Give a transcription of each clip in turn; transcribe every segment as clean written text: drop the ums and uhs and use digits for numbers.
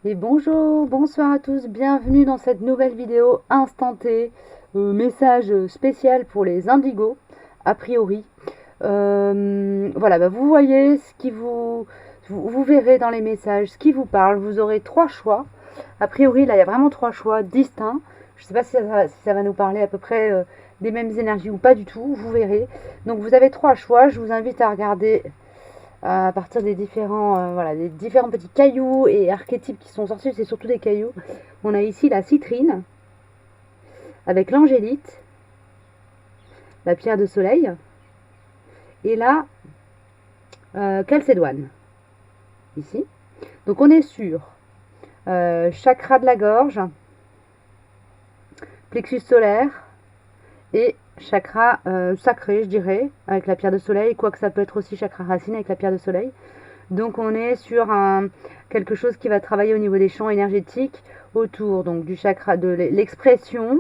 Et bonjour, bonsoir à tous, bienvenue dans cette nouvelle vidéo instant T, message spécial pour les indigos, a priori. Voilà, vous voyez ce qui vous verrez dans les messages, ce qui vous parle, vous aurez trois choix. A priori, là, il y a vraiment trois choix distincts. Je ne sais pas si ça va nous parler à peu près des mêmes énergies ou pas du tout, vous verrez. Donc vous avez trois choix, je vous invite à regarder à partir des différents, voilà, des différents petits cailloux et archétypes qui sont sortis, c'est surtout des cailloux. On a ici la citrine, avec l'angélite, la pierre de soleil, et la chalcédoine, ici. Donc on est sur chakra de la gorge, plexus solaire, et chakra sacré, je dirais, avec la pierre de soleil, quoique ça peut être aussi chakra racine avec la pierre de soleil. Donc on est sur quelque chose qui va travailler au niveau des champs énergétiques autour donc du chakra de l'expression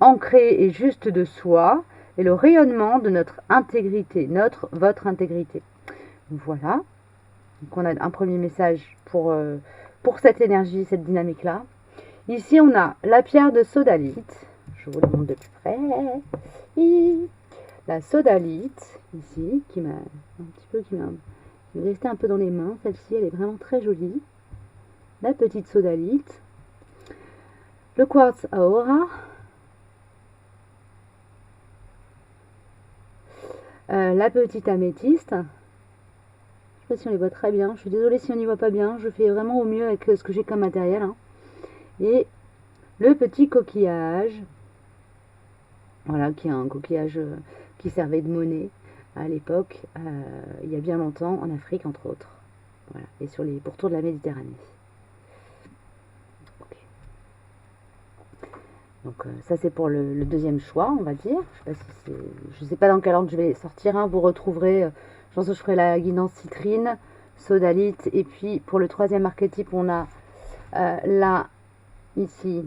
ancrée et juste de soi et le rayonnement de notre intégrité, votre intégrité. Voilà. Donc on a un premier message pour cette énergie, cette dynamique-là. Ici on a la pierre de sodalite. Je vous le montre de plus près. La sodalite, ici, qui m'est restée un peu dans les mains. Celle-ci, elle est vraiment très jolie. La petite sodalite. Le quartz aura. La petite améthyste. Je ne sais pas si on les voit très bien. Je suis désolée si on n'y voit pas bien. Je fais vraiment au mieux avec ce que j'ai comme matériel. Hein. Et le petit coquillage. Voilà, qui est un coquillage qui servait de monnaie à l'époque, il y a bien longtemps, en Afrique entre autres. Voilà, et sur les pourtours de la Méditerranée. Okay. Donc ça c'est pour le deuxième choix, on va dire. Je sais pas dans quel ordre je vais sortir. Hein. Vous retrouverez, je pense que je ferai la guidance citrine, sodalite, et puis pour le troisième archétype, on a là, ici,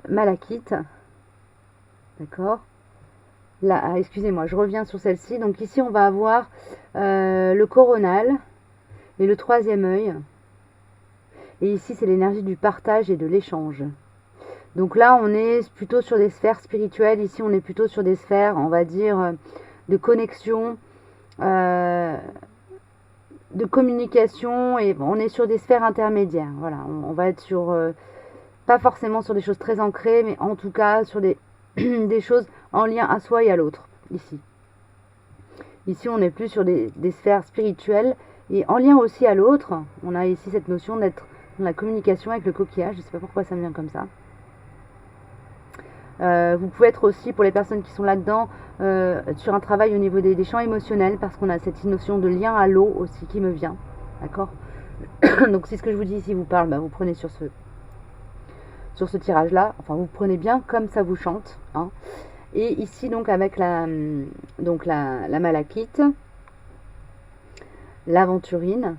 malachite. D'accord. Là, excusez-moi, je reviens sur celle-ci. Donc ici, on va avoir le coronal et le troisième œil. Et ici, c'est l'énergie du partage et de l'échange. Donc là, on est plutôt sur des sphères spirituelles. Ici, on est plutôt sur des sphères, on va dire, de connexion, de communication. Et bon, on est sur des sphères intermédiaires. Voilà, on va être sur, pas forcément sur des choses très ancrées, mais en tout cas sur des choses en lien à soi et à l'autre, ici. Ici, on est plus sur des sphères spirituelles et en lien aussi à l'autre. On a ici cette notion d'être dans la communication avec le coquillage. Je ne sais pas pourquoi ça me vient comme ça. Vous pouvez être aussi, pour les personnes qui sont là-dedans, sur un travail au niveau des champs émotionnels, parce qu'on a cette notion de lien à l'eau aussi qui me vient. D'accord. Donc si ce que je vous dis ici vous parle, vous prenez sur ce tirage-là. Enfin, vous prenez bien comme ça vous chante. Hein. Et ici, donc, avec la malachite, l'aventurine,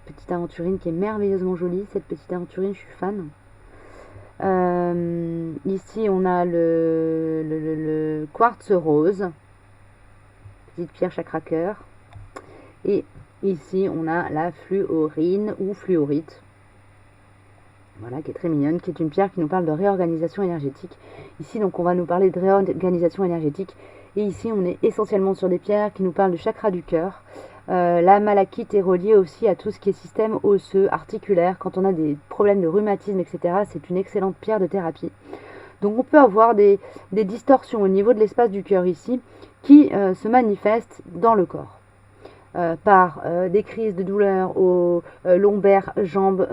petite aventurine qui est merveilleusement jolie. Cette petite aventurine, je suis fan. Ici, on a le quartz rose, petite pierre chakra cœur. Et ici, on a la fluorine ou fluorite. Voilà, qui est très mignonne, qui est une pierre qui nous parle de réorganisation énergétique. Ici, donc, on va nous parler de réorganisation énergétique. Et ici, on est essentiellement sur des pierres qui nous parlent du chakra du cœur. La malachite est reliée aussi à tout ce qui est système osseux, articulaire. Quand on a des problèmes de rhumatisme, etc., c'est une excellente pierre de thérapie. Donc, on peut avoir des distorsions au niveau de l'espace du cœur ici qui se manifestent dans le corps. Par des crises de douleur aux lombaires, jambes,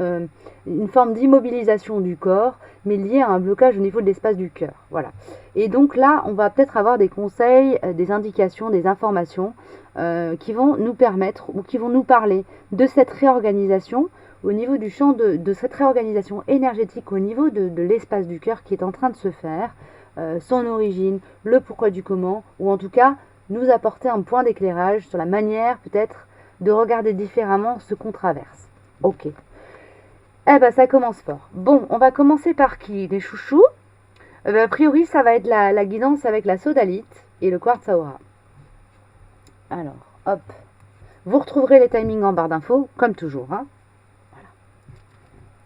une forme d'immobilisation du corps, mais liée à un blocage au niveau de l'espace du cœur. Voilà. Et donc là, on va peut-être avoir des conseils, des indications, des informations qui vont nous permettre ou qui vont nous parler de cette réorganisation au niveau du champ de cette réorganisation énergétique au niveau de l'espace du cœur qui est en train de se faire, son origine, le pourquoi du comment, ou en tout cas nous apporter un point d'éclairage sur la manière peut-être de regarder différemment ce qu'on traverse. Ok. Eh ben ça commence fort. Bon, on va commencer par qui? Les chouchous. A priori, ça va être la guidance avec la sodalite et le quartz aura. Alors, hop. Vous retrouverez les timings en barre d'infos, comme toujours. Hein. Voilà.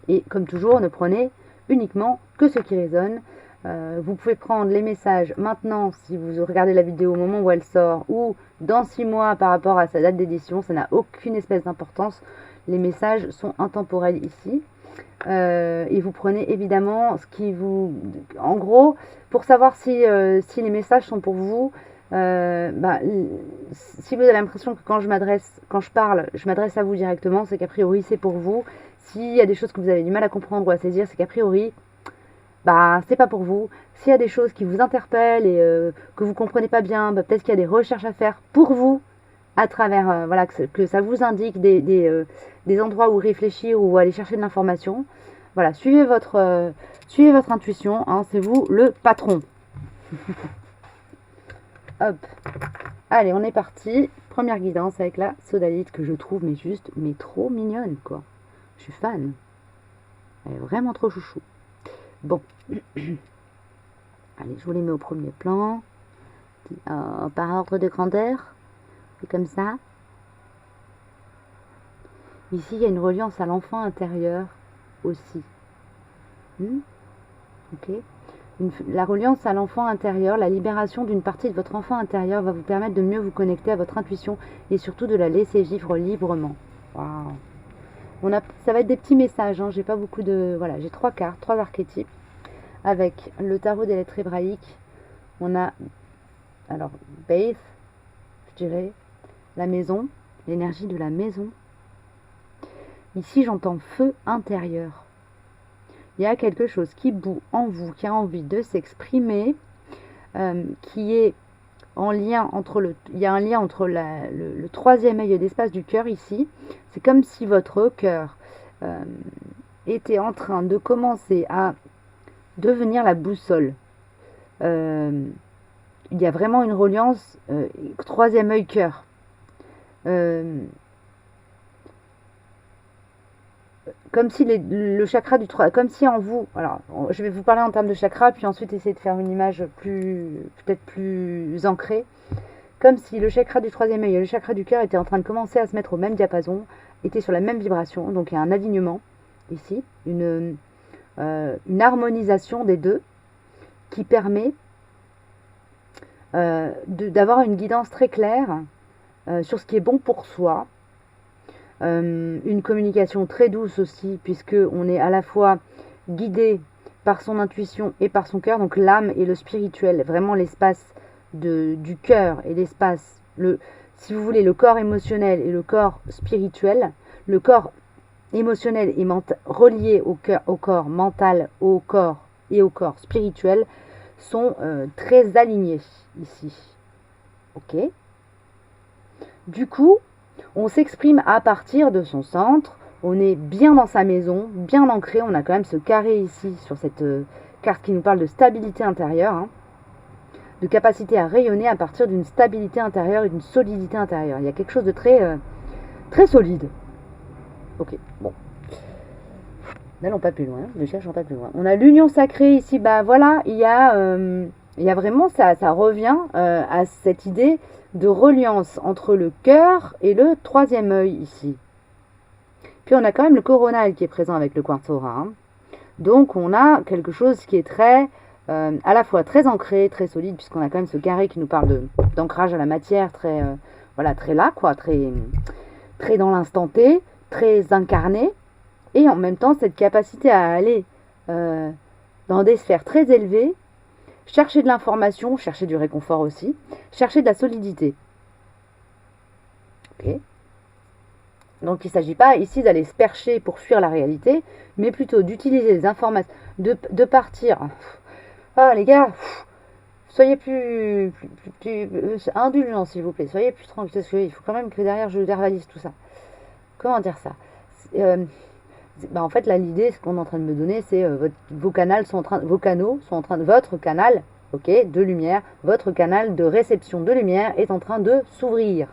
Et comme toujours, ne prenez uniquement que ce qui résonne. Vous pouvez prendre les messages maintenant si vous regardez la vidéo au moment où elle sort ou dans 6 mois par rapport à sa date d'édition. Ça n'a aucune espèce d'importance. Les messages sont intemporels ici. Et vous prenez évidemment ce qui vous... En gros, pour savoir si les messages sont pour vous, si vous avez l'impression que quand je parle, je m'adresse à vous directement, c'est qu'a priori c'est pour vous. S'il y a des choses que vous avez du mal à comprendre ou à saisir, c'est qu'a priori, c'est pas pour vous. S'il y a des choses qui vous interpellent et que vous comprenez pas bien, peut-être qu'il y a des recherches à faire pour vous, à travers, que ça vous indique des endroits où réfléchir ou aller chercher de l'information. Voilà, suivez votre intuition, hein, c'est vous le patron. Hop. Allez, on est parti. Première guidance avec la sodalite que je trouve mais trop mignonne, quoi. Je suis fan. Elle est vraiment trop chouchou. Bon. Allez, je vous les mets au premier plan. Par ordre de grandeur. Et comme ça. Ici, il y a une reliance à l'enfant intérieur aussi. Ok. La reliance à l'enfant intérieur, la libération d'une partie de votre enfant intérieur va vous permettre de mieux vous connecter à votre intuition et surtout de la laisser vivre librement. Waouh. Ça va être des petits messages, hein. J'ai pas beaucoup de... Voilà, j'ai 3 cartes, 3 archétypes. Avec le tarot des lettres hébraïques, on a, alors, Beth, je dirais, la maison, l'énergie de la maison. Ici, j'entends feu intérieur. Il y a quelque chose qui bout en vous, qui a envie de s'exprimer, qui est en lien entre il y a un lien entre le troisième œil et l'espace du cœur ici. C'est comme si votre cœur était en train de commencer à devenir la boussole. Il y a vraiment une reliance troisième œil cœur. Comme si le chakra du 3, comme si en vous, alors je vais vous parler en termes de chakra, puis ensuite essayer de faire une image peut-être plus ancrée, comme si le chakra du troisième œil et le chakra du cœur étaient en train de commencer à se mettre au même diapason, étaient sur la même vibration, donc il y a un alignement ici, une harmonisation des deux qui permet d'avoir une guidance très claire sur ce qui est bon pour soi. Une communication très douce aussi, puisque on est à la fois guidé par son intuition et par son cœur, donc l'âme et le spirituel, vraiment l'espace du cœur et l'espace, si vous voulez, le corps émotionnel et le corps spirituel. Le corps émotionnel et relié au corps mental, au corps et au corps spirituel sont très alignés ici. Ok. Du coup, on s'exprime à partir de son centre, on est bien dans sa maison, bien ancré, on a quand même ce carré ici sur cette carte qui nous parle de stabilité intérieure, hein, de capacité à rayonner à partir d'une stabilité intérieure et d'une solidité intérieure. Il y a quelque chose de très, très solide. Ok, bon. N'allons pas plus loin, ne cherchons pas plus loin. On a l'union sacrée ici, voilà, il y a vraiment, ça revient à cette idée de reliance entre le cœur et le troisième œil ici. Puis on a quand même le coronal qui est présent avec le quartz aura. Hein. Donc on a quelque chose qui est très, à la fois très ancré, très solide, puisqu'on a quand même ce carré qui nous parle d'ancrage à la matière, très, très là, quoi, très dans l'instant T, très incarné, et en même temps cette capacité à aller dans des sphères très élevées, chercher de l'information, chercher du réconfort aussi, chercher de la solidité. Ok. Donc il ne s'agit pas ici d'aller se percher pour fuir la réalité, mais plutôt d'utiliser les informations, de partir. Ah les gars, soyez plus indulgents s'il vous plaît, soyez plus tranquilles, parce qu'il faut quand même que derrière je verbalise tout ça. Comment dire ça en fait, là, l'idée, ce qu'on est en train de me donner, c'est vos canaux sont en train de, votre canal, ok, de lumière, votre canal de réception de lumière est en train de s'ouvrir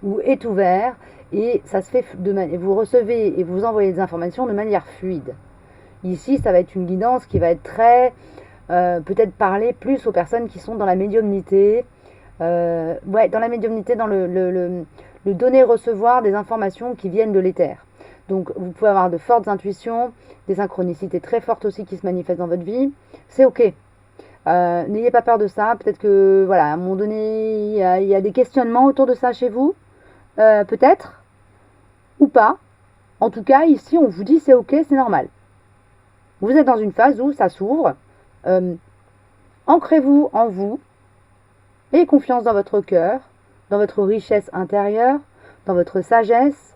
ou est ouvert et ça se fait vous recevez et vous envoyez des informations de manière fluide. Ici, ça va être une guidance qui va être très, peut-être parler plus aux personnes qui sont dans la médiumnité, dans la médiumnité, dans le donner-recevoir des informations qui viennent de l'éther. Donc vous pouvez avoir de fortes intuitions, des synchronicités très fortes aussi qui se manifestent dans votre vie. C'est ok. N'ayez pas peur de ça. Peut-être que voilà, à un moment donné, il y a des questionnements autour de ça chez vous. Peut-être. Ou pas. En tout cas, ici, on vous dit c'est ok, c'est normal. Vous êtes dans une phase où ça s'ouvre. Ancrez-vous en vous. Ayez confiance dans votre cœur, dans votre richesse intérieure, dans votre sagesse.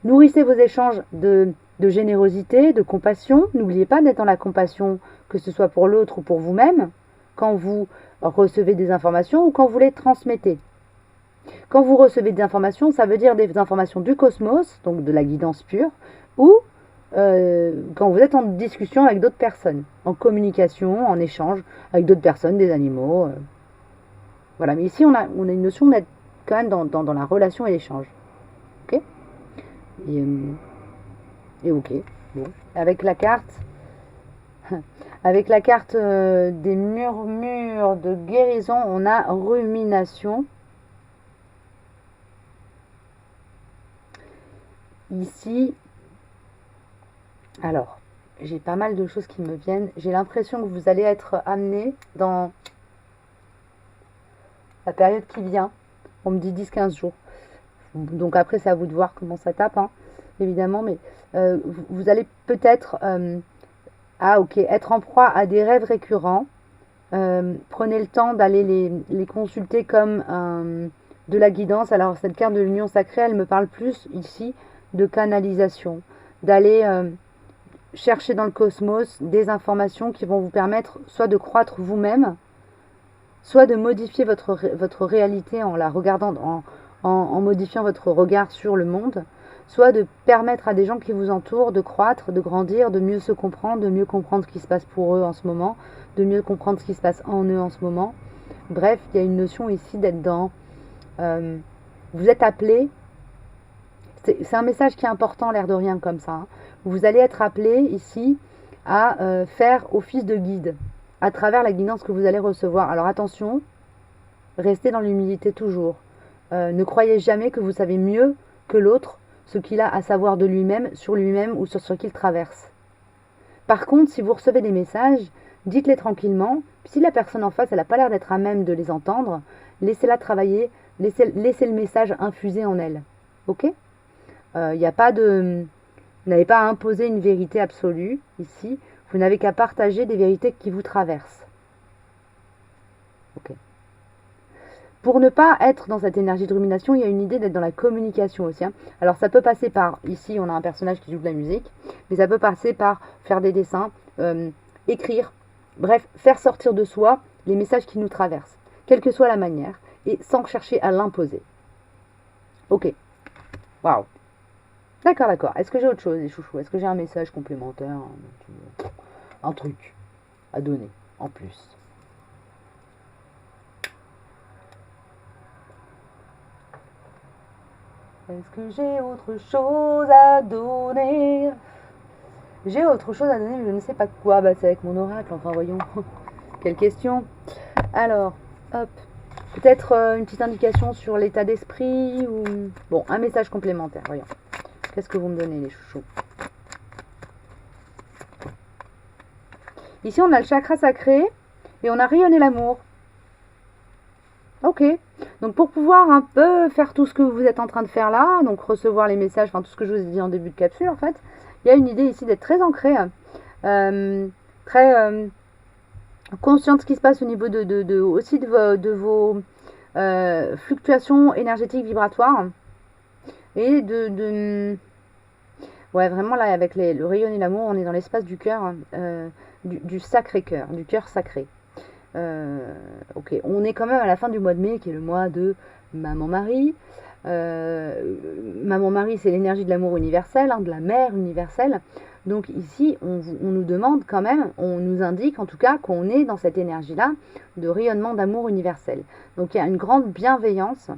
Nourrissez vos échanges de générosité, de compassion. N'oubliez pas d'être dans la compassion, que ce soit pour l'autre ou pour vous-même, quand vous recevez des informations ou quand vous les transmettez. Quand vous recevez des informations, ça veut dire des informations du cosmos, donc de la guidance pure, ou quand vous êtes en discussion avec d'autres personnes, en communication, en échange avec d'autres personnes, des animaux. Voilà, mais ici on a une notion d'être quand même dans la relation et l'échange. Ok. Et ok. Bon. Avec la carte des murmures de guérison, on a rumination. Ici, alors, j'ai pas mal de choses qui me viennent. J'ai l'impression que vous allez être amené dans la période qui vient. On me dit 10-15 jours. Donc après, c'est à vous de voir comment ça tape, hein, évidemment. Mais vous allez peut-être être en proie à des rêves récurrents. Prenez le temps d'aller les consulter comme de la guidance. Alors, cette carte de l'union sacrée, elle me parle plus ici de canalisation. D'aller chercher dans le cosmos des informations qui vont vous permettre soit de croître vous-même, soit de modifier votre réalité en la regardant, en modifiant votre regard sur le monde, soit de permettre à des gens qui vous entourent de croître, de grandir, de mieux se comprendre, de mieux comprendre ce qui se passe pour eux en ce moment, de mieux comprendre ce qui se passe en eux en ce moment. Bref, il y a une notion ici d'être dans... vous êtes appelé, c'est un message qui est important, l'air de rien comme ça, hein. Vous allez être appelé ici à faire office de guide à travers la guidance que vous allez recevoir. Alors attention, restez dans l'humilité toujours. Ne croyez jamais que vous savez mieux que l'autre ce qu'il a à savoir de lui-même, sur lui-même ou sur ce qu'il traverse. Par contre, si vous recevez des messages, dites-les tranquillement. Si la personne en face, elle n'a pas l'air d'être à même de les entendre, laissez-la travailler, laissez le message infuser en elle. Ok ? Il n'y a pas de... Vous n'avez pas à imposer une vérité absolue ici. Vous n'avez qu'à partager des vérités qui vous traversent. Ok. Pour ne pas être dans cette énergie de rumination, il y a une idée d'être dans la communication aussi, hein. Alors ça peut passer par, ici on a un personnage qui joue de la musique, mais ça peut passer par faire des dessins, écrire, bref, faire sortir de soi les messages qui nous traversent, quelle que soit la manière, et sans chercher à l'imposer. Ok. Waouh. D'accord. Est-ce que j'ai autre chose, les chouchous? Est-ce que j'ai un message complémentaire? Un truc à donner en plus? Est-ce que j'ai autre chose à donner? J'ai autre chose à donner, mais je ne sais pas quoi. Bah, c'est avec mon oracle, enfin voyons. Quelle question. Alors, hop. Peut-être une petite indication sur l'état d'esprit ou... Bon, un message complémentaire, voyons. Qu'est-ce que vous me donnez, les chouchous? Ici, on a le chakra sacré et on a rayonné l'amour. Ok. Donc, pour pouvoir un peu faire tout ce que vous êtes en train de faire là, donc recevoir les messages, enfin tout ce que je vous ai dit en début de capsule, en fait, il y a une idée ici d'être très ancré, très conscient de ce qui se passe au niveau aussi de vos fluctuations énergétiques vibratoires. Et ouais, vraiment là, avec le rayon et l'amour, on est dans l'espace du cœur, du sacré cœur, du cœur sacré. Ok, on est quand même à la fin du mois de mai, qui est le mois de Maman-Marie. Maman-Marie, c'est l'énergie de l'amour universel, hein, de la mère universelle. Donc ici, on nous demande quand même, on nous indique en tout cas qu'on est dans cette énergie-là de rayonnement d'amour universel. Donc il y a une grande bienveillance.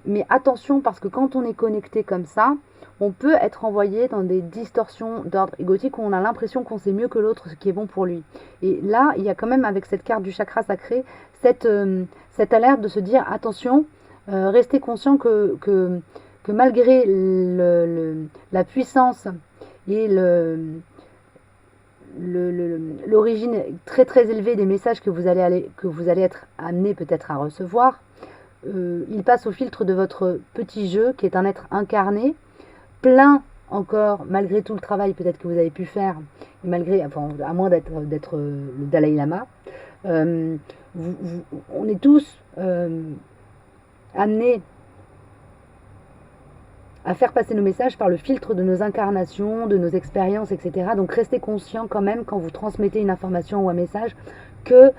Mais attention, parce que quand on est connecté comme ça, on peut être envoyé dans des distorsions d'ordre égotique où on a l'impression qu'on sait mieux que l'autre ce qui est bon pour lui. Et là, il y a quand même avec cette carte du chakra sacré, cette alerte de se dire attention, restez conscient que que malgré la puissance et l'origine très très élevée des messages que vous allez être amené peut-être à recevoir, il passe au filtre de votre petit jeu qui est un être incarné, plein encore, malgré tout le travail peut-être que vous avez pu faire, et malgré, enfin, à moins d'être le Dalai Lama, on est tous amenés à faire passer nos messages par le filtre de nos incarnations, de nos expériences, etc. Donc restez conscient quand même quand vous transmettez une information ou un message que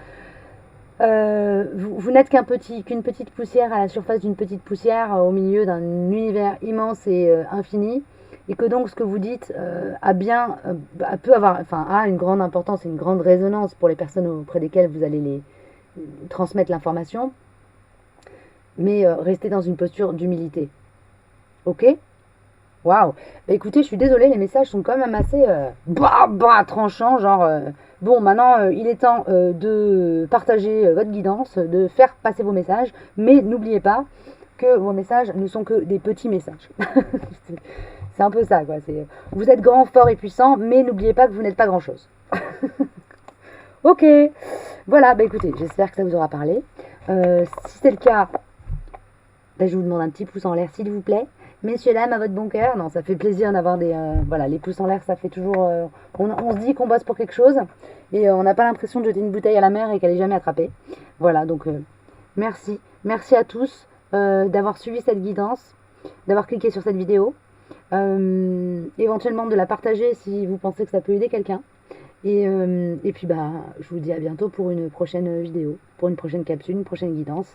vous n'êtes qu'une petite poussière à la surface d'une petite poussière au milieu d'un univers immense et infini, et que donc ce que vous dites a une grande importance et une grande résonance pour les personnes auprès desquelles vous allez les transmettre l'information, mais restez dans une posture d'humilité. Ok? Waouh! Bah écoutez, je suis désolée, les messages sont quand même assez tranchants, genre bon, maintenant il est temps de partager votre guidance, de faire passer vos messages, mais n'oubliez pas que vos messages ne sont que des petits messages. C'est un peu ça, quoi. Vous êtes grand, fort et puissant, mais n'oubliez pas que vous n'êtes pas grand chose. Ok, voilà, bah écoutez, j'espère que ça vous aura parlé. Si c'est le cas, bah, je vous demande un petit pouce en l'air, s'il vous plaît. Messieurs, dames, à votre bon cœur. Non, ça fait plaisir d'avoir des... voilà, les pouces en l'air, ça fait toujours... on se dit qu'on bosse pour quelque chose, et on n'a pas l'impression de jeter une bouteille à la mer et qu'elle n'est jamais attrapée. Voilà, donc merci. Merci à tous d'avoir suivi cette guidance, d'avoir cliqué sur cette vidéo, éventuellement de la partager si vous pensez que ça peut aider quelqu'un. Et puis, bah, je vous dis à bientôt pour une prochaine vidéo, pour une prochaine capsule, une prochaine guidance,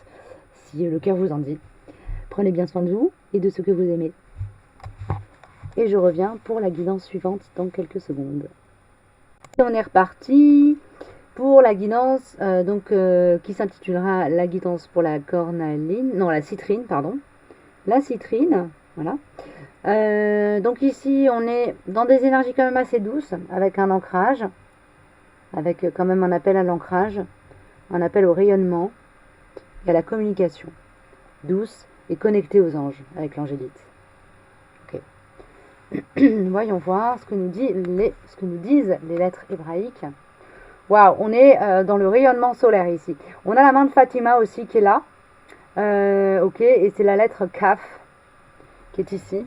si le cœur vous en dit. Prenez bien soin de vous et de ceux que vous aimez. Et je reviens pour la guidance suivante dans quelques secondes. Et on est reparti pour la guidance qui s'intitulera la guidance pour la cornaline, non, la citrine, pardon. La citrine, voilà. Donc ici, on est dans des énergies quand même assez douces, avec un ancrage, avec quand même un appel à l'ancrage, un appel au rayonnement et à la communication douce et connectée aux anges, avec l'angélite. Ok. Voyons voir ce que nous disent les lettres hébraïques. Waouh, on est dans le rayonnement solaire ici. On a la main de Fatima aussi qui est là. Ok, et c'est la lettre Kaf qui est ici.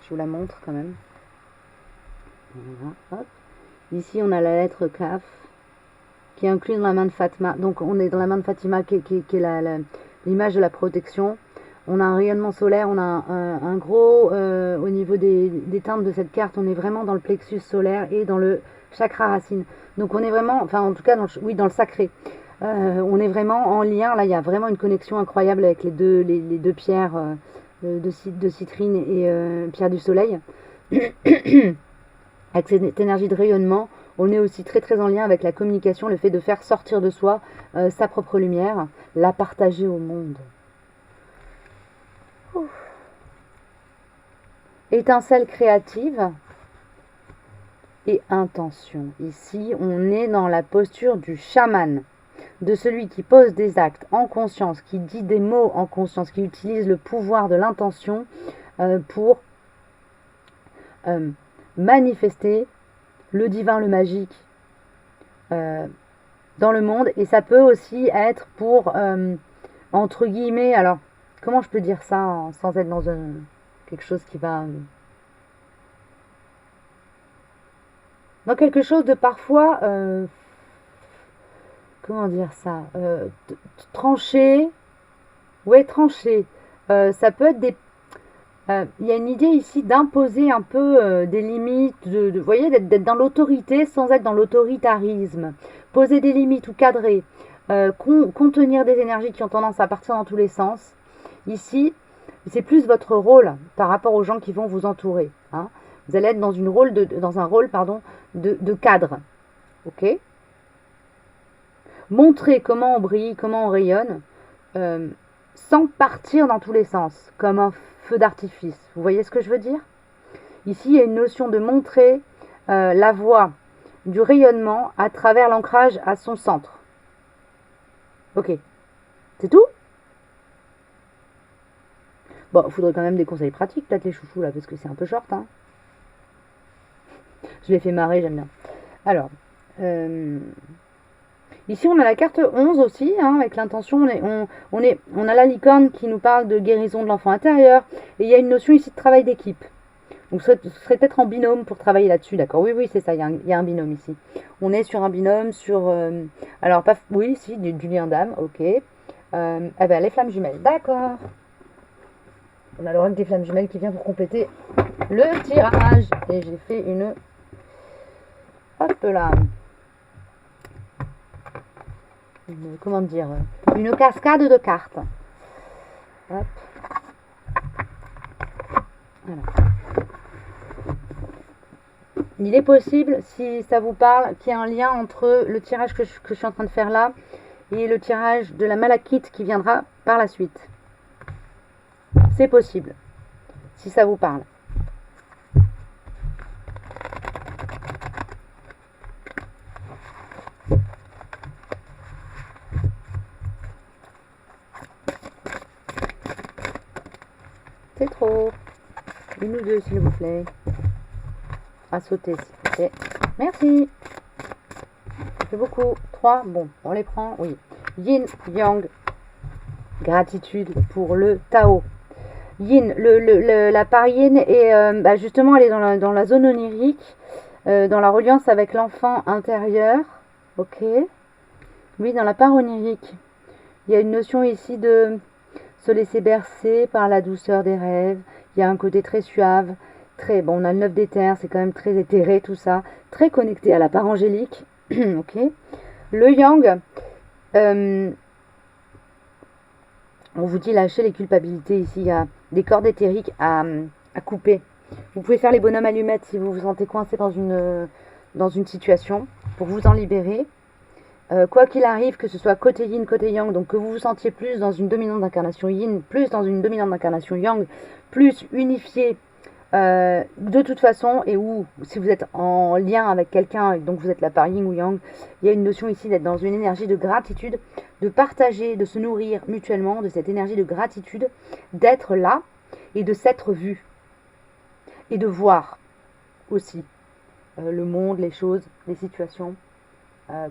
Je vous la montre quand même. Voilà, hop. Ici, on a la lettre Kaf qui est inclue dans la main de Fatima. Donc, on est dans la main de Fatima qui est l'image de la protection. On a un rayonnement solaire, on a un gros, au niveau des teintes de cette carte, on est vraiment dans le plexus solaire et dans le chakra racine. Donc on est vraiment, enfin en tout cas, dans le sacré. On est vraiment en lien, là il y a vraiment une connexion incroyable avec les deux pierres de citrine et pierre du soleil. Avec cette énergie de rayonnement, on est aussi très très en lien avec la communication, le fait de faire sortir de soi sa propre lumière, la partager au monde. Étincelle créative et intention. Ici, on est dans la posture du chaman, de celui qui pose des actes en conscience, qui dit des mots en conscience, qui utilise le pouvoir de l'intention pour manifester le divin, le magique dans le monde. Et ça peut aussi être pour, entre guillemets, alors comment je peux dire ça sans être dans quelque chose qui va... dans quelque chose de parfois... comment dire ça, tranché. Ouais, tranché. Ça peut être des... il y a une idée ici d'imposer un peu des limites, vous voyez, d'être dans l'autorité sans être dans l'autoritarisme. Poser des limites ou cadrer. Contenir des énergies qui ont tendance à partir dans tous les sens. Ici, c'est plus votre rôle par rapport aux gens qui vont vous entourer. Hein. Vous allez être dans un rôle de cadre. Ok ? Montrer comment on brille, comment on rayonne, sans partir dans tous les sens, comme un feu d'artifice. Vous voyez ce que je veux dire? Ici, il y a une notion de montrer la voie du rayonnement à travers l'ancrage à son centre. Ok. C'est tout? Bon, il faudrait quand même des conseils pratiques, peut-être les chouchous, là, parce que c'est un peu short, hein. Je les fais marrer, j'aime bien. Alors, ici, on a la carte 11 aussi, hein, avec l'intention, on a la licorne qui nous parle de guérison de l'enfant intérieur, et il y a une notion ici de travail d'équipe. Donc, ce serait peut-être en binôme pour travailler là-dessus, d'accord? Oui, oui, c'est ça, il y a un binôme ici. On est sur un binôme, alors, pas, oui, si, du lien d'âme, ok. Eh ben, les flammes jumelles, d'accord. On a l'oracle des flammes jumelles qui vient pour compléter le tirage. Et j'ai fait une... Hop là. Comment dire, une cascade de cartes. Hop. Voilà. Il est possible, si ça vous parle, qu'il y ait un lien entre le tirage que je suis en train de faire là et le tirage de la malachite qui viendra par la suite. C'est possible, si ça vous parle. C'est trop. Une ou deux, s'il vous plaît. À sauter, s'il vous plaît. Merci. Ça fait beaucoup. 3. Bon, on les prend. Oui. Yin, Yang. Gratitude pour le Tao. Yin, la part Yin est justement, elle est dans la zone onirique, dans la reliance avec l'enfant intérieur. Ok. Oui, dans la part onirique. Il y a une notion ici de se laisser bercer par la douceur des rêves. Il y a un côté très suave, très bon. On a le 9 d'éther, c'est quand même très éthéré tout ça, très connecté à la part angélique. Ok. Le Yang, on vous dit lâcher les culpabilités ici. Il y a des cordes éthériques à couper. Vous pouvez faire les bonhommes allumettes si vous vous sentez coincé dans une situation pour vous en libérer. Quoi qu'il arrive, que ce soit côté yin, côté yang, donc que vous vous sentiez plus dans une dominante d'incarnation yin, plus dans une dominante d'incarnation yang, plus unifié de toute façon, et où si vous êtes en lien avec quelqu'un, donc vous êtes la part yin ou yang, il y a une notion ici d'être dans une énergie de gratitude, de partager, de se nourrir mutuellement de cette énergie de gratitude, d'être là et de s'être vu et de voir aussi le monde, les choses, les situations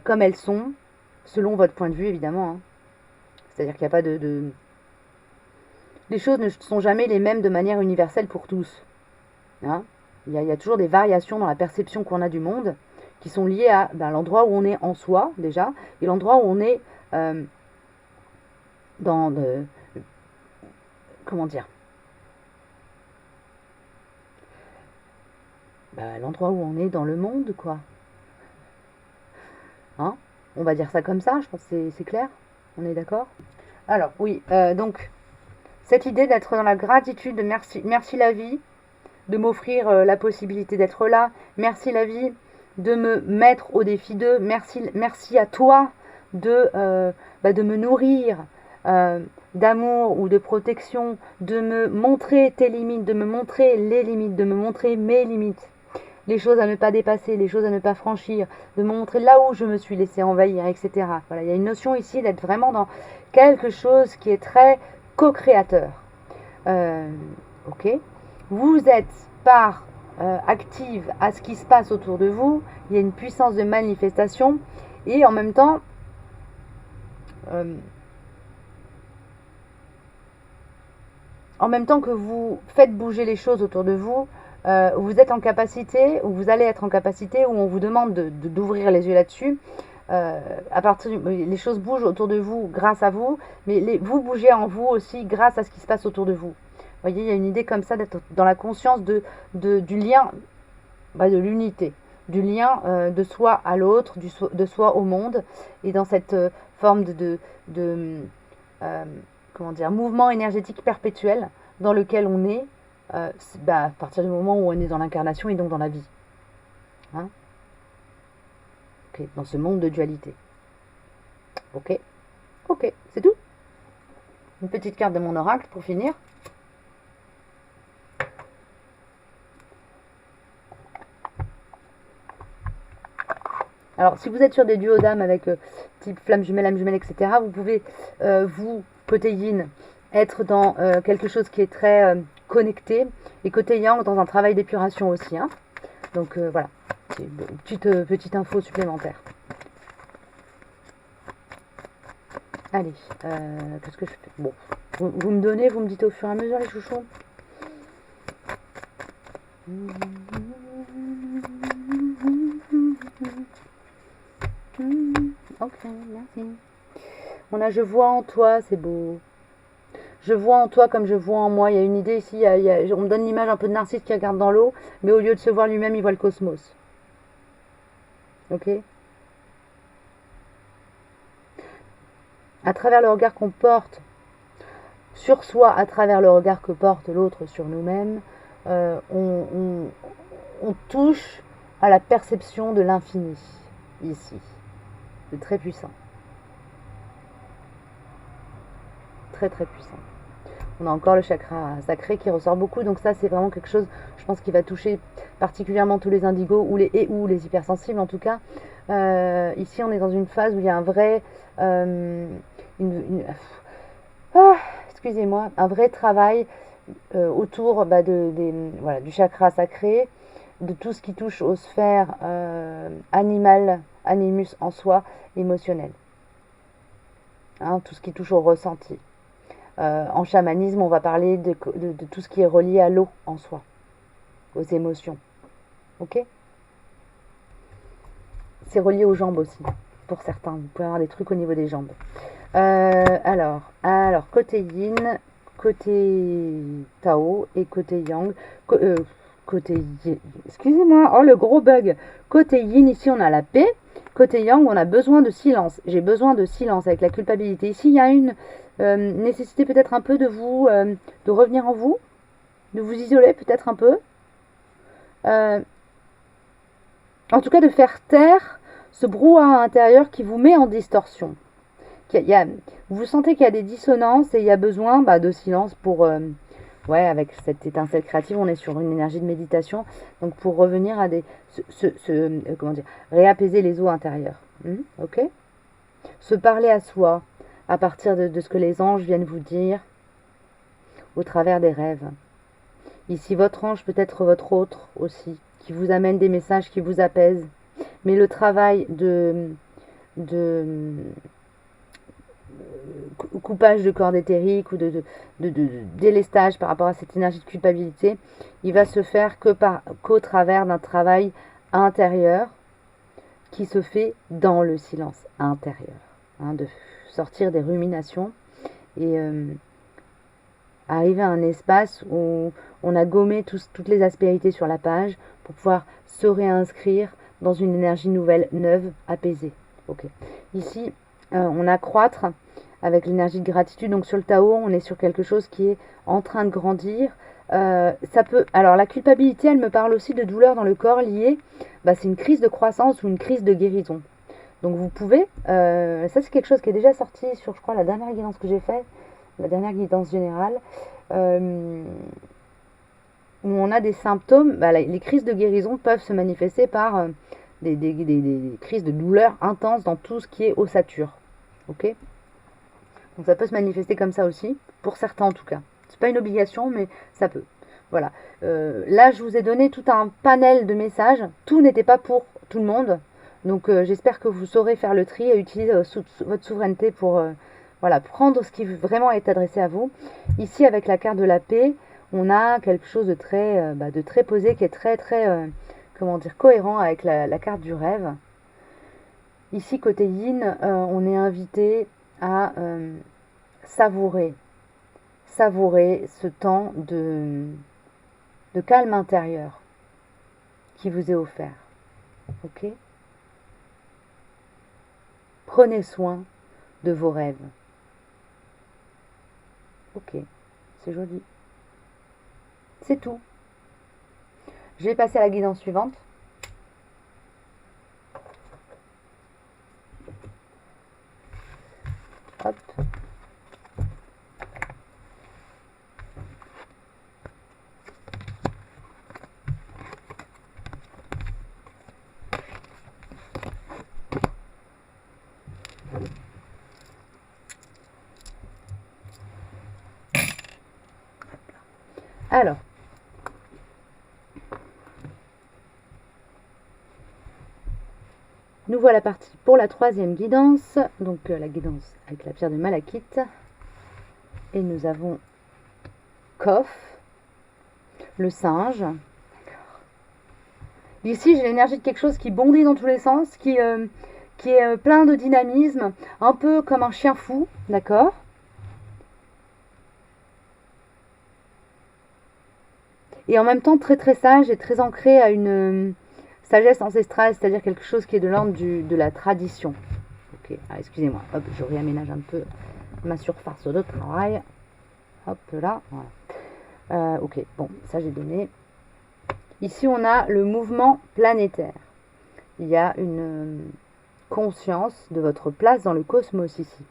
comme elles sont, selon votre point de vue évidemment, hein. C'est-à-dire qu'il n'y a pas les choses ne sont jamais les mêmes de manière universelle pour tous, hein. Il y a toujours des variations dans la perception qu'on a du monde qui sont liées à l'endroit où on est en soi déjà et l'endroit où on est comment dire, l'endroit où on est dans le monde, quoi. Hein, on va dire ça comme ça, je pense que c'est clair. On est d'accord? Alors, oui, donc, cette idée d'être dans la gratitude, merci la vie, de m'offrir la possibilité d'être là. Merci la vie de me mettre au défi d'eux. Merci à toi de me nourrir d'amour ou de protection, de me montrer tes limites, de me montrer les limites, de me montrer mes limites. Les choses à ne pas dépasser, les choses à ne pas franchir, de me montrer là où je me suis laissé envahir, etc. Voilà, il y a une notion ici d'être vraiment dans quelque chose qui est très co-créateur. Ok. Vous êtes part active à ce qui se passe autour de vous. Il y a une puissance de manifestation et en même temps, que vous faites bouger les choses autour de vous, vous êtes en capacité, ou vous allez être en capacité, où on vous demande d'ouvrir les yeux là-dessus. Les choses bougent autour de vous grâce à vous, mais vous bougez en vous aussi grâce à ce qui se passe autour de vous. Vous voyez, il y a une idée comme ça d'être dans la conscience du lien, de l'unité, du lien de soi à l'autre, de soi au monde, et dans cette forme comment dire, mouvement énergétique perpétuel dans lequel on est à partir du moment où on est dans l'incarnation et donc dans la vie. Hein, okay, dans ce monde de dualité. Ok, c'est tout. Une petite carte de mon oracle pour finir. Alors, si vous êtes sur des duos d'âme avec type flamme jumelle, âme jumelle, etc., vous pouvez, vous, côté yin, être dans quelque chose qui est très connecté. Et côté yang, dans un travail d'épuration aussi. Hein. Donc voilà, petite info supplémentaire. Allez, qu'est-ce que je fais? Bon, vous me donnez, vous me dites au fur et à mesure les chouchous. Ok, merci. On a je vois en toi, c'est beau. Je vois en toi comme je vois en moi. Il y a une idée ici, on me donne l'image un peu de Narcisse qui regarde dans l'eau, mais au lieu de se voir lui-même, il voit le cosmos. Ok? À travers le regard qu'on porte sur soi, à travers le regard que porte l'autre sur nous-mêmes, on touche à la perception de l'infini, ici. C'est très puissant. Très très puissant. On a encore le chakra sacré qui ressort beaucoup, donc ça c'est vraiment quelque chose, je pense, qui va toucher particulièrement tous les indigos ou les hypersensibles en tout cas. Ici on est dans une phase où il y a un vrai excusez-moi, un vrai travail autour voilà, du chakra sacré, de tout ce qui touche aux sphères animales, animus en soi, émotionnelles. Hein, tout ce qui touche au ressenti. En chamanisme, on va parler de tout ce qui est relié à l'eau en soi, aux émotions. Ok? C'est relié aux jambes aussi, pour certains. Vous pouvez avoir des trucs au niveau des jambes. Alors, côté yin, côté Tao et côté Yang. Côté yin, excusez-moi, oh le gros bug. Côté Yin, ici on a la paix. Côté Yang, on a besoin de silence. J'ai besoin de silence avec la culpabilité. Ici, il y a une nécessité peut-être un peu de vous, de revenir en vous, de vous isoler peut-être un peu. En tout cas, de faire taire ce brouhaha intérieur qui vous met en distorsion. Vous sentez qu'il y a des dissonances et il y a besoin de silence pour... ouais, avec cette étincelle créative, on est sur une énergie de méditation. Donc pour revenir à comment dire, réapaiser les eaux intérieures. Ok? Se parler à soi à partir de ce que les anges viennent vous dire au travers des rêves. Ici, votre ange peut être votre autre aussi, qui vous amène des messages qui vous apaisent. Mais le travail de coupage de cordes éthériques ou de délestage par rapport à cette énergie de culpabilité, il va se faire qu'au travers d'un travail intérieur qui se fait dans le silence intérieur. Hein, de sortir des ruminations et arriver à un espace où on a gommé toutes les aspérités sur la page pour pouvoir se réinscrire dans une énergie nouvelle, neuve, apaisée. Okay. Ici, on a croître avec l'énergie de gratitude. Donc sur le Tao, on est sur quelque chose qui est en train de grandir. Alors la culpabilité, elle me parle aussi de douleur dans le corps liée. C'est une crise de croissance ou une crise de guérison. Donc vous pouvez, ça c'est quelque chose qui est déjà sorti sur, je crois, la dernière guidance que j'ai faite, la dernière guidance générale, où on a des symptômes. Les crises de guérison peuvent se manifester par des crises de douleur intenses dans tout ce qui est ossature. Ok? Donc ça peut se manifester comme ça aussi, pour certains en tout cas. C'est pas une obligation, mais ça peut. Voilà. Là, je vous ai donné tout un panel de messages. Tout n'était pas pour tout le monde. Donc j'espère que vous saurez faire le tri et utiliser votre souveraineté pour voilà, prendre ce qui vraiment est adressé à vous. Ici, avec la carte de la paix, on a quelque chose de très posé, qui est très comment dire, cohérent avec la carte du rêve. Ici, côté yin, on est invité à savourer ce temps de calme intérieur qui vous est offert. Ok? Prenez soin de vos rêves. Ok, c'est joli. C'est tout. Je vais passer à la guidance suivante. Hop. Nous voilà partis pour la troisième guidance. Donc la guidance avec la pierre de malachite. Et nous avons Kof, le singe. Ici, j'ai l'énergie de quelque chose qui bondit dans tous les sens, qui est plein de dynamisme, un peu comme un chien fou, d'accord? Et en même temps très très sage et très ancré à une sagesse ancestrale, c'est-à-dire quelque chose qui est de l'ordre de la tradition. Ok, ah, excusez-moi, hop, je réaménage un peu ma surface de travail. Hop là, voilà. Ok, bon, ça j'ai donné. Ici, on a le mouvement planétaire. Il y a une conscience de votre place dans le cosmos ici.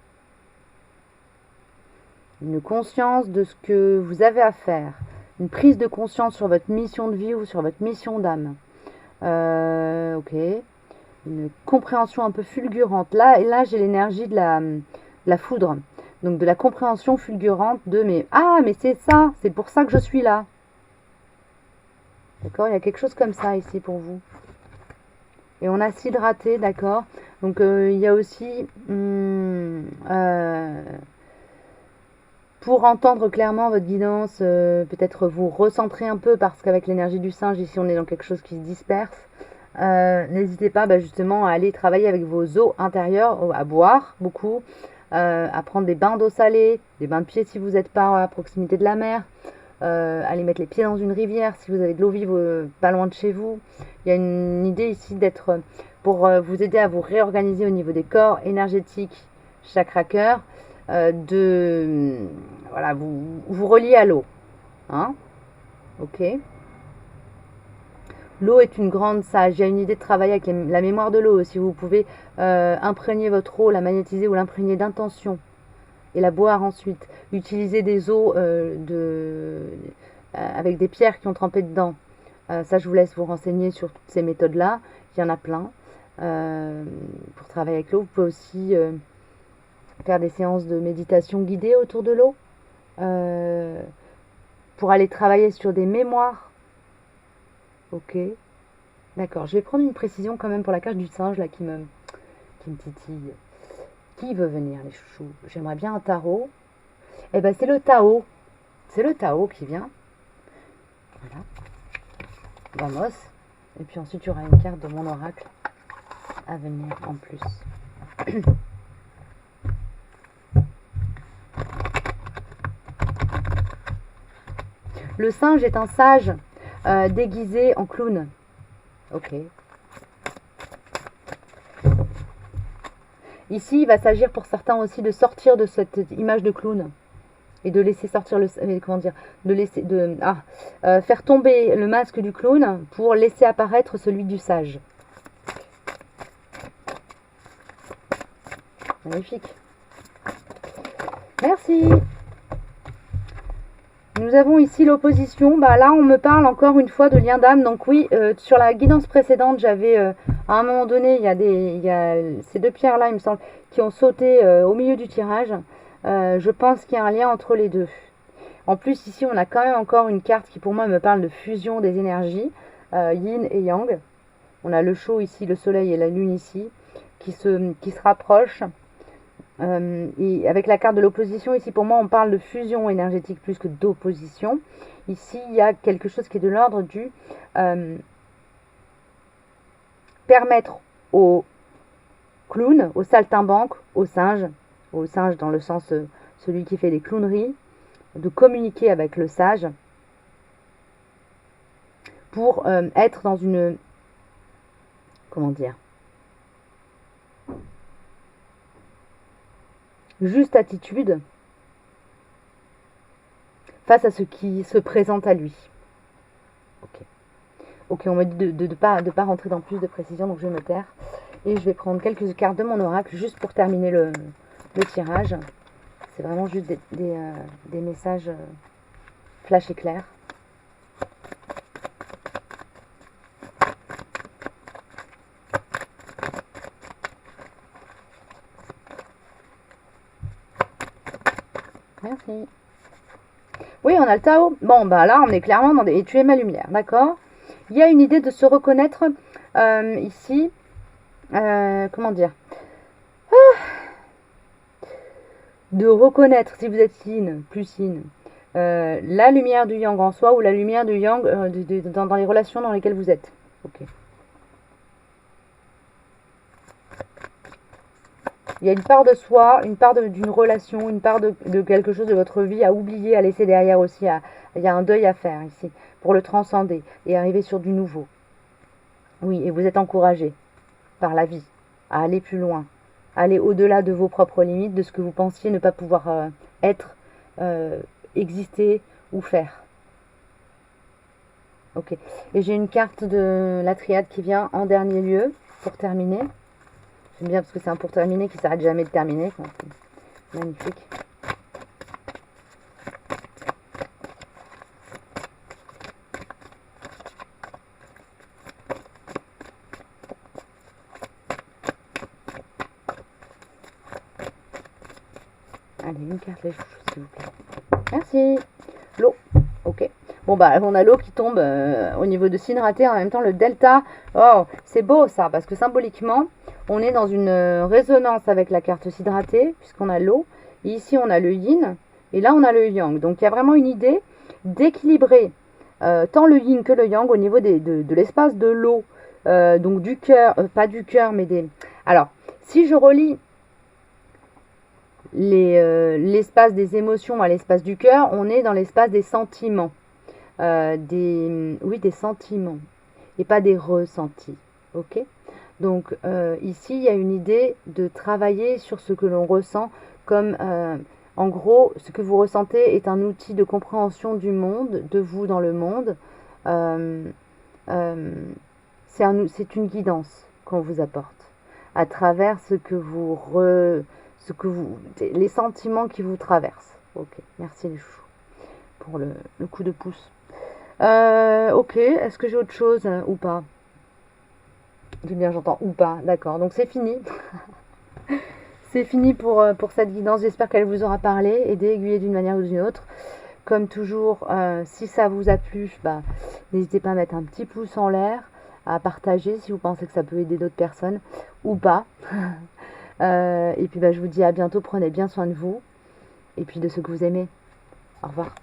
Une conscience de ce que vous avez à faire. Une prise de conscience sur votre mission de vie ou sur votre mission d'âme. Ok. Une compréhension un peu fulgurante. Là j'ai l'énergie de la foudre. Donc de la compréhension fulgurante de mais c'est ça, c'est pour ça que je suis là. D'accord, il y a quelque chose comme ça ici pour vous. Et on a s'hydrater, d'accord. Donc il y a aussi pour entendre clairement votre guidance, peut-être vous recentrer un peu parce qu'avec l'énergie du singe, ici on est dans quelque chose qui se disperse. N'hésitez pas justement à aller travailler avec vos eaux intérieures, à boire beaucoup, à prendre des bains d'eau salée, des bains de pieds si vous n'êtes pas à proximité de la mer, aller mettre les pieds dans une rivière si vous avez de l'eau vive pas loin de chez vous. Il y a une idée ici d'être pour vous aider à vous réorganiser au niveau des corps énergétiques, chakra cœur, voilà, vous reliez à l'eau. Hein? Ok. L'eau est une grande sage. Il y a une idée de travailler avec la mémoire de l'eau. Si vous pouvez imprégner votre eau, la magnétiser ou l'imprégner d'intention et la boire ensuite. Utiliser des eaux avec des pierres qui ont trempé dedans. Ça, je vous laisse vous renseigner sur toutes ces méthodes-là. Il y en a plein. Pour travailler avec l'eau, vous pouvez aussi faire des séances de méditation guidée autour de l'eau. Pour aller travailler sur des mémoires. Ok. D'accord. Je vais prendre une précision quand même pour la cage du singe là qui me titille. Qui veut venir les chouchous? J'aimerais bien un tarot. Eh ben c'est le Tao. C'est le Tao qui vient. Voilà. Vamos. Et puis ensuite il y aura une carte de mon oracle à venir en plus. Le singe est un sage déguisé en clown. Ok. Ici, il va s'agir pour certains aussi de sortir de cette image de clown et de laisser sortir faire tomber le masque du clown pour laisser apparaître celui du sage. Magnifique. Merci. Nous avons ici l'opposition. Là, on me parle encore une fois de lien d'âme. Donc oui, sur la guidance précédente, j'avais à un moment donné, il y a ces deux pierres-là, il me semble, qui ont sauté au milieu du tirage. Je pense qu'il y a un lien entre les deux. En plus, ici, on a quand même encore une carte qui, pour moi, me parle de fusion des énergies, yin et yang. On a le chaud ici, le soleil et la lune ici, qui se rapprochent. Et avec la carte de l'opposition, ici pour moi on parle de fusion énergétique plus que d'opposition. Ici il y a quelque chose qui est de l'ordre du permettre au clown, au saltimbanque, au singe dans le sens celui qui fait des clowneries, de communiquer avec le sage pour être dans une, comment dire, juste attitude face à ce qui se présente à lui. Ok, on m'a dit de pas rentrer dans plus de précision, donc je vais me taire. Et je vais prendre quelques cartes de mon oracle juste pour terminer le tirage. C'est vraiment juste des messages flash éclair. Merci. Oui, on a le Tao. Bon, là, on est clairement dans des... Et tu es ma lumière, d'accord? Il y a une idée de se reconnaître ici comment dire, de reconnaître, si vous êtes yin, plus yin, la lumière du yang en soi ou la lumière du yang dans les relations dans lesquelles vous êtes. Ok. Il y a une part de soi, une part d'une relation, une part de quelque chose de votre vie à oublier, à laisser derrière aussi. Il y a un deuil à faire ici pour le transcender et arriver sur du nouveau. Oui, et vous êtes encouragé par la vie à aller plus loin, à aller au-delà de vos propres limites, de ce que vous pensiez ne pas pouvoir être, exister ou faire. Ok. Et j'ai une carte de la triade qui vient en dernier lieu pour terminer. J'aime bien parce que c'est un pour terminer qui s'arrête jamais de terminer. Magnifique. Allez, une carte les chouchous, s'il vous plaît. Merci. L'eau. Ok. Bon, bah, on a l'eau qui tombe au niveau de signe raté. En même temps, le delta. Oh, c'est beau ça, parce que symboliquement, on est dans une résonance avec la carte sidratée, puisqu'on a l'eau. Et ici, on a le yin. Et là, on a le yang. Donc, il y a vraiment une idée d'équilibrer tant le yin que le yang au niveau de l'espace de l'eau. Donc, du cœur, pas du cœur, mais des... Alors, si je relis l'espace des émotions à l'espace du cœur, on est dans l'espace des sentiments. Oui, des sentiments et pas des ressentis. Ok. Donc ici, il y a une idée de travailler sur ce que l'on ressent comme, en gros, ce que vous ressentez est un outil de compréhension du monde, de vous dans le monde. C'est une guidance qu'on vous apporte à travers les sentiments qui vous traversent. Ok, merci les chouchous pour le coup de pouce. Ok, est-ce que j'ai autre chose ou pas? J'ai bien, j'entends ou pas, d'accord. Donc c'est fini. C'est fini pour cette guidance. J'espère qu'elle vous aura parlé, aidé, aiguillé d'une manière ou d'une autre. Comme toujours, si ça vous a plu, bah, n'hésitez pas à mettre un petit pouce en l'air, à partager si vous pensez que ça peut aider d'autres personnes ou pas. Et puis bah, je vous dis à bientôt, prenez bien soin de vous et puis de ceux que vous aimez. Au revoir.